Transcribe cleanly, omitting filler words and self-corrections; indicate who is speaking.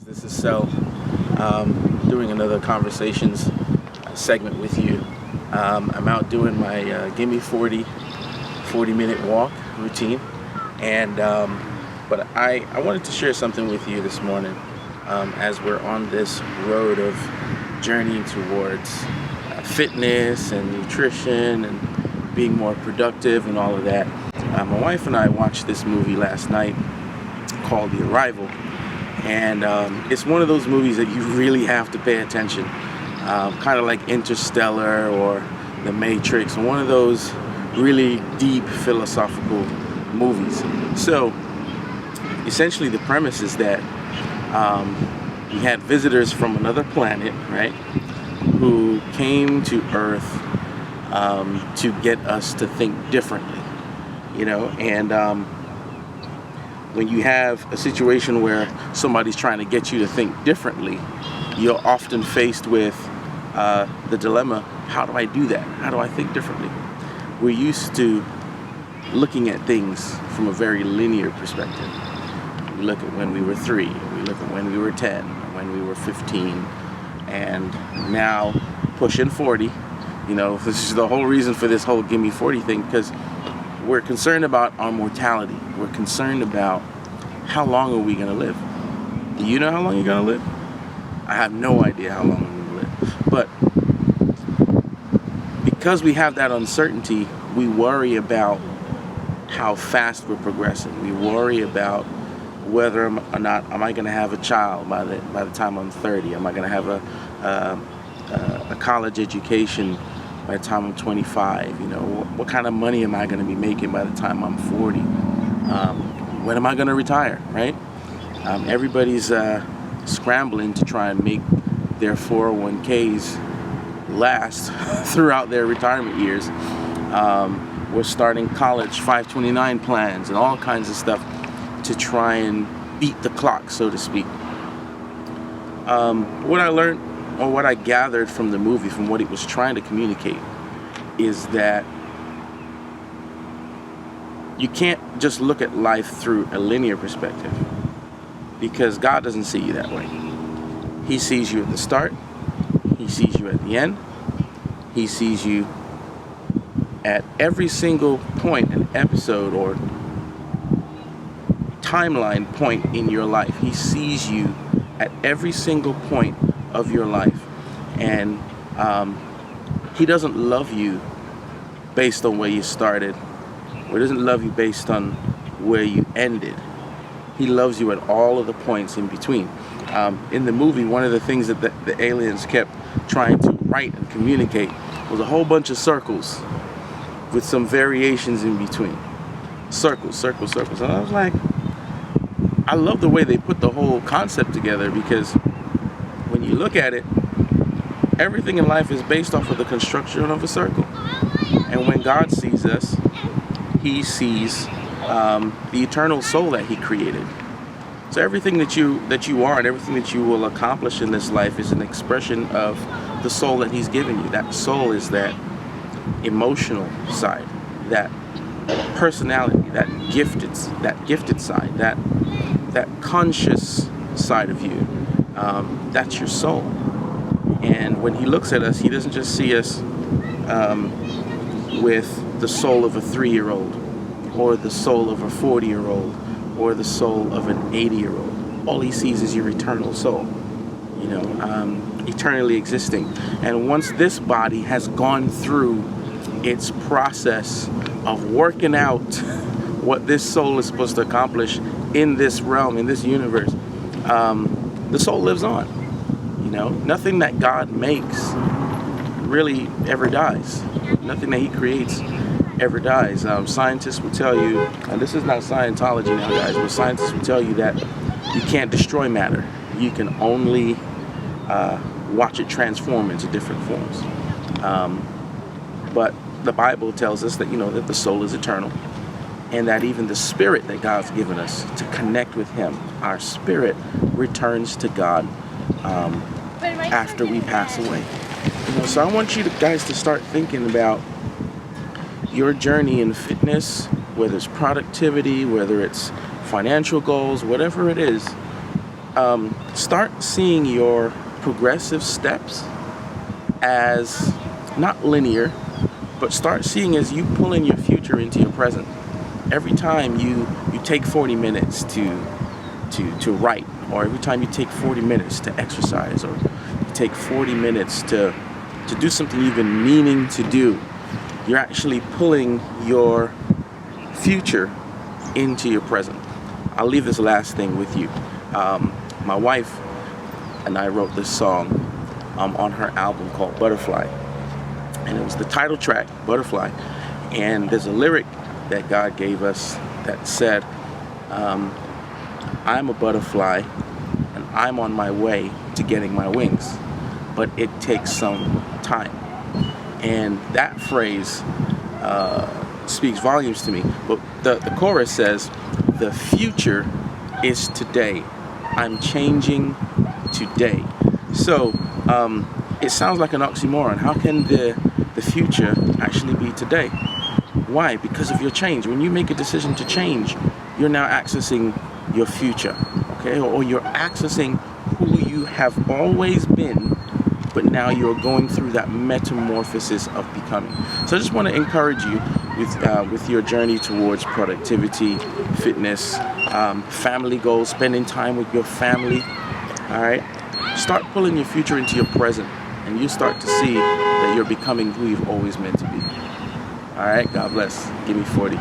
Speaker 1: This is Sel, doing another conversations segment with you. I'm out doing my Gimme 40-minute walk routine, and but I wanted to share something with you this morning as we're on this road of journeying towards fitness and nutrition and being more productive and all of that. My wife and I watched this movie last night called The Arrival. And it's one of those movies that you really have to pay attention, kind of like Interstellar or The Matrix, one of those really deep philosophical movies. So essentially the premise is that we had visitors from another planet, right, who came to Earth to get us to think differently, and when you have a situation where somebody's trying to get you to think differently, you're often faced with the dilemma, how do I do that? How do I think differently? We're used to looking at things from a very linear perspective. We look at when we were 3, we look at when we were 10, when we were 15, and now pushing 40. This is the whole reason for this whole Gimme 40 thing, because we're concerned about our mortality. We're concerned about how long are we going to live. Do you know how long you're going to live? I have no idea how long I'm going to live. But because we have that uncertainty, we worry about how fast we're progressing. We worry about whether or not am I going to have a child by the time I'm 30? Am I going to have a college education by the time I'm 25? What kind of money am I going to be making by the time I'm 40? When am I going to retire, right? Everybody's scrambling to try and make their 401ks last throughout their retirement years. We're starting college 529 plans and all kinds of stuff to try and beat the clock, so to speak. What I learned, or what I gathered from the movie, from what it was trying to communicate, is that you can't just look at life through a linear perspective, because God doesn't see you that way. He sees you at the start, He sees you at the end, He sees you at every single point and episode or timeline point in your life. He sees you at every single point of your life, and He doesn't love you based on where you started, or He doesn't love you based on where you ended. He loves you at all of the points in between. In the movie, one of the things that the aliens kept trying to write and communicate was a whole bunch of circles with some variations in between. Circles, circles, circles. And I was like, I love the way they put the whole concept together, because when you look at it, everything in life is based off of the construction of a circle. And when God sees us, He sees the eternal soul that He created. So everything that you are and everything that you will accomplish in this life is an expression of the soul that He's given you. That soul is that emotional side, that personality, that gifted side, that conscious side of you. That's your soul. And when He looks at us, He doesn't just see us with the soul of a 3-year-old, or the soul of a 40-year-old, or the soul of an 80-year-old. All He sees is your eternal soul, eternally existing. And once this body has gone through its process of working out what this soul is supposed to accomplish in this realm, in this universe, the soul lives on. Nothing that God makes really ever dies. Nothing that He creates ever dies. Scientists will tell you, and this is not Scientology now, guys, but scientists will tell you that you can't destroy matter. You can only watch it transform into different forms. But the Bible tells us that, that the soul is eternal, and that even the spirit that God's given us to connect with Him, our spirit returns to God after we pass away. So I want you guys to start thinking about your journey in fitness, whether it's productivity, whether it's financial goals, whatever it is. start seeing your progressive steps as not linear, but start seeing as you pull in your future into your present. Every time you take 40 minutes to write, or every time you take 40 minutes to exercise, or you take 40 minutes to do something you've been meaning to do, you're actually pulling your future into your present. I'll leave this last thing with you. My wife and I wrote this song on her album called Butterfly, and it was the title track, Butterfly, and there's a lyric that God gave us that said, I'm a butterfly and I'm on my way to getting my wings, but it takes some time. And that phrase speaks volumes to me. But the chorus says, the future is today. I'm changing today. So it sounds like an oxymoron. How can the future actually be today? Why? Because of your change. When you make a decision to change, you're now accessing your future, okay? Or you're accessing who you have always been, but now you're going through that metamorphosis of becoming. So I just want to encourage you with your journey towards productivity, fitness, family goals, spending time with your family. All right, start pulling your future into your present, and you start to see that you're becoming who you've always meant to be. All right, God bless. Give me 40.